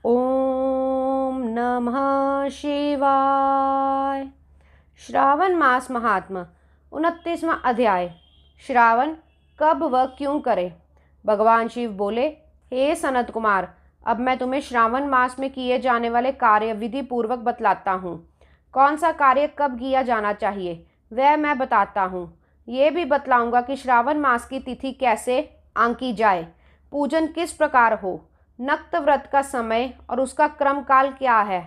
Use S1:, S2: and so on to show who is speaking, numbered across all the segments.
S1: ओम नमः शिवाय। श्रावण मास महात्मा 29वां अध्याय। श्रावण कब व क्यों करें। भगवान शिव बोले, हे सनत कुमार, अब मैं तुम्हें श्रावण मास में किए जाने वाले कार्य विधि पूर्वक बतलाता हूँ। कौन सा कार्य कब किया जाना चाहिए वह मैं बताता हूँ। ये भी बतलाऊंगा कि श्रावण मास की तिथि कैसे आंकी जाए, पूजन किस प्रकार हो, नक्त व्रत का समय और उसका क्रम काल क्या है।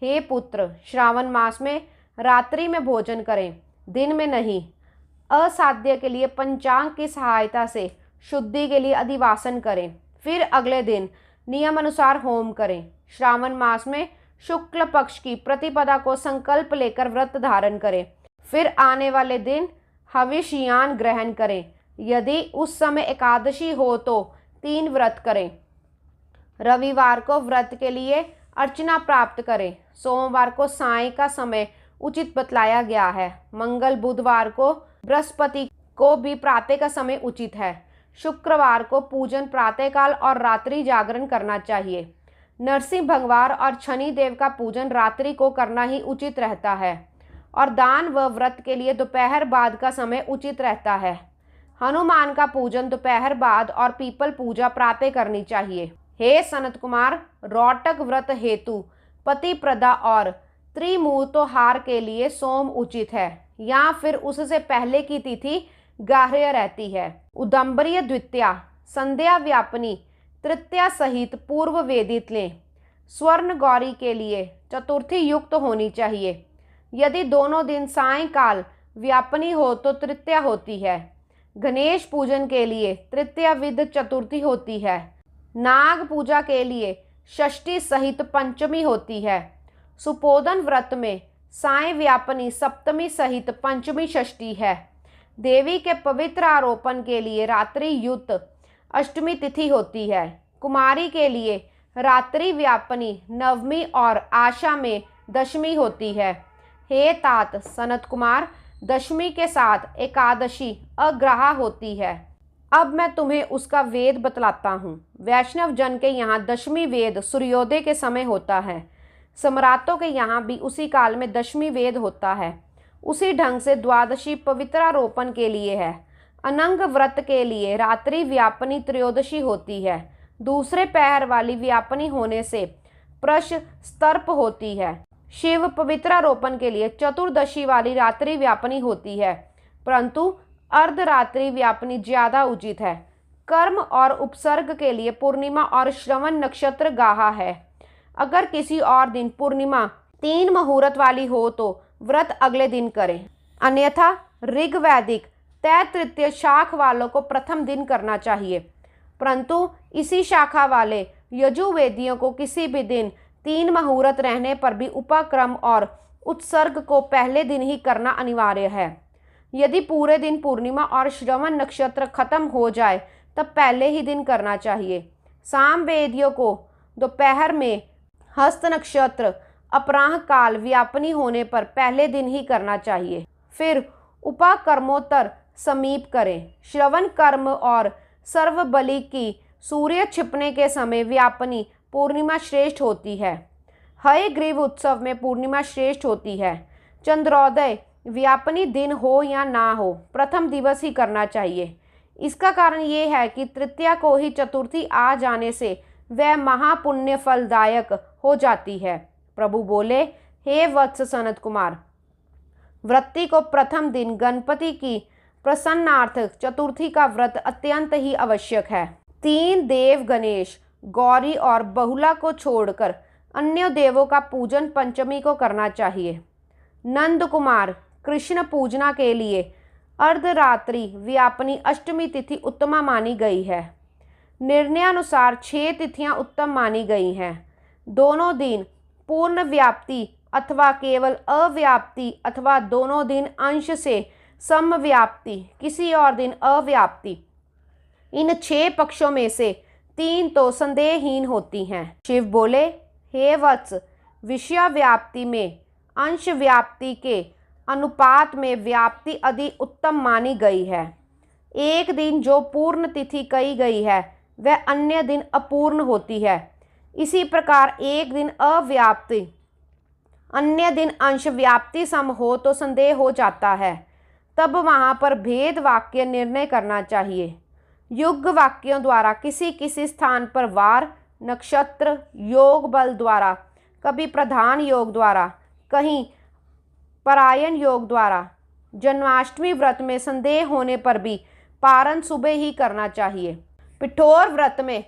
S1: हे पुत्र, श्रावण मास में रात्रि में भोजन करें, दिन में नहीं। असाध्य के लिए पंचांग की सहायता से शुद्धि के लिए अधिवासन करें, फिर अगले दिन नियम अनुसार होम करें। श्रावण मास में शुक्ल पक्ष की प्रतिपदा को संकल्प लेकर व्रत धारण करें, फिर आने वाले दिन हविष्यान ग्रहण करें। यदि उस समय एकादशी हो तो 3 व्रत करें। रविवार को व्रत के लिए अर्चना प्राप्त करें। सोमवार को साय का समय उचित बतलाया गया है। मंगल बुधवार को बृहस्पति को भी प्रातः का समय उचित है। शुक्रवार को पूजन प्रातःकाल और रात्रि जागरण करना चाहिए। नरसिंह भगवान और शनि देव का पूजन रात्रि को करना ही उचित रहता है और दान व व्रत के लिए दोपहर बाद का समय उचित रहता है। हनुमान का पूजन दोपहर बाद और पीपल पूजा प्रातः करनी चाहिए। हे सनत कुमार, रोटक व्रत हेतु पति प्रदा और त्रिमूर्तोहार के लिए सोम उचित है या फिर उससे पहले की तिथि गाह्य रहती है। उदंबरीय द्वितीया, संध्या व्यापनी तृतीया सहित पूर्व वेदित लें। स्वर्ण गौरी के लिए चतुर्थी युक्त होनी चाहिए। यदि दोनों दिन सायंकाल व्यापनी हो तो तृतीया होती है। गणेश पूजन के लिए तृतीया विद चतुर्थी होती है। नाग पूजा के लिए षष्ठी सहित पंचमी होती है। सुपोदन व्रत में साय व्यापनी सप्तमी सहित पंचमी षष्ठी है। देवी के पवित्र आरोपण के लिए रात्रि युक्त अष्टमी तिथि होती है। कुमारी के लिए रात्रि व्यापनी नवमी और आशा में दशमी होती है। हे तात सनत कुमार, दशमी के साथ एकादशी अग्रहा होती है। अब मैं तुम्हें उसका वेद बतलाता हूँ। वैष्णव जन के यहाँ दशमी वेद सूर्योदय के समय होता है। सम्राटों के यहाँ भी उसी काल में दशमी वेद होता है। उसी ढंग से द्वादशी पवित्रारोपण के लिए है। अनंग व्रत के लिए रात्रि व्यापनी त्रयोदशी होती है। दूसरे पहर वाली व्यापनी होने से प्रशस्तर्प होती है। शिव पवित्रारोपण के लिए चतुर्दशी वाली रात्रि व्यापनी होती है, परंतु अर्धरात्रि व्यापनी ज्यादा उचित है। कर्म और उपसर्ग के लिए पूर्णिमा और श्रवण नक्षत्र गाहा है। अगर किसी और दिन पूर्णिमा 3 मुहूर्त वाली हो तो व्रत अगले दिन करें, अन्यथा ऋग्वैदिक तैतृतीय शाख वालों को प्रथम दिन करना चाहिए, परंतु इसी शाखा वाले यजुर्वेदियों को किसी भी दिन 3 मुहूर्त रहने पर भी उपक्रम और उत्सर्ग को पहले दिन ही करना अनिवार्य है। यदि पूरे दिन पूर्णिमा और श्रवण नक्षत्र खत्म हो जाए तब पहले ही दिन करना चाहिए। सामवेदियों को दोपहर में हस्त नक्षत्र अपराह काल व्यापनी होने पर पहले दिन ही करना चाहिए, फिर उपकर्मोत्तर समीप करें। श्रवण कर्म और सर्वबलि की सूर्य छिपने के समय व्यापनी पूर्णिमा श्रेष्ठ होती है। हयग्रीव उत्सव में पूर्णिमा श्रेष्ठ होती है। चंद्रोदय व्यापनी दिन हो या ना हो, प्रथम दिवस ही करना चाहिए। इसका कारण ये है कि तृतीया को ही चतुर्थी आ जाने से वह महापुण्य फलदायक हो जाती है। प्रभु बोले, हे वत्स सनत कुमार, व्रती को प्रथम दिन गणपति की प्रसन्नार्थ चतुर्थी का व्रत अत्यंत ही आवश्यक है। 3 देव गणेश, गौरी और बहुला को छोड़कर अन्य देवों का पूजन पंचमी को करना चाहिए। नंद कुमार, कृष्ण पूजना के लिए अर्धरात्रि व्यापनी अष्टमी तिथि उत्तमा मानी गई है। निर्णयानुसार 6 तिथियां उत्तम मानी गई हैं। दोनों दिन पूर्ण व्याप्ति अथवा केवल अव्याप्ति अथवा दोनों दिन अंश से समव्याप्ति, किसी और दिन अव्याप्ति, इन 6 पक्षों में से 3 तो संदेहहीन होती हैं। शिव बोले, हे वत्स, विषय व्याप्ति में अंश व्याप्ति के अनुपात में व्याप्ति अधिक उत्तम मानी गई है। एक दिन जो पूर्ण तिथि कही गई है वह अन्य दिन अपूर्ण होती है। इसी प्रकार एक दिन अव्याप्ति अन्य दिन अंश व्याप्ति सम हो तो संदेह हो जाता है, तब वहाँ पर भेद वाक्य निर्णय करना चाहिए। युग वाक्यों द्वारा किसी किसी स्थान पर वार नक्षत्र योग बल द्वारा, कभी प्रधान योग द्वारा, कहीं परायण योग द्वारा, जन्माष्टमी व्रत में संदेह होने पर भी पारण सुबह ही करना चाहिए। पिठोर व्रत में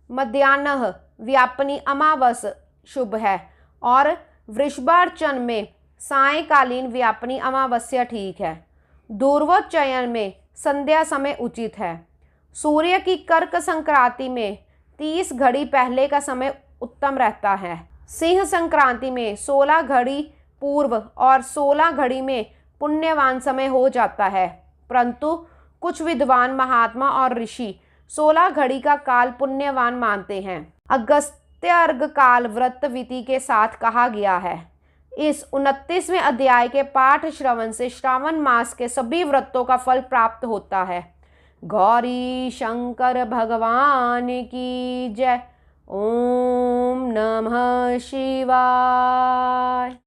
S1: मध्याह्न व्यापनी अमावस शुभ है और वृषभार्चन में सायंकालीन व्यापनी अमावस्या ठीक है। दूर्वोच्चयन में संध्या समय उचित है। सूर्य की कर्क संक्रांति में 30 घड़ी पहले का समय उत्तम रहता है। सिंह संक्रांति में 16 घड़ी पूर्व और 16 घड़ी में पुण्यवान समय हो जाता है, परंतु कुछ विद्वान महात्मा और ऋषि 16 घड़ी का काल पुण्यवान मानते हैं। अगस्त्यार्घ काल व्रत विधि के साथ कहा गया है। इस 29वें अध्याय के पाठ श्रवण से श्रावण मास के सभी व्रतों का फल प्राप्त होता है। गौरी शंकर भगवान की जय। ओम नमः शिवाय।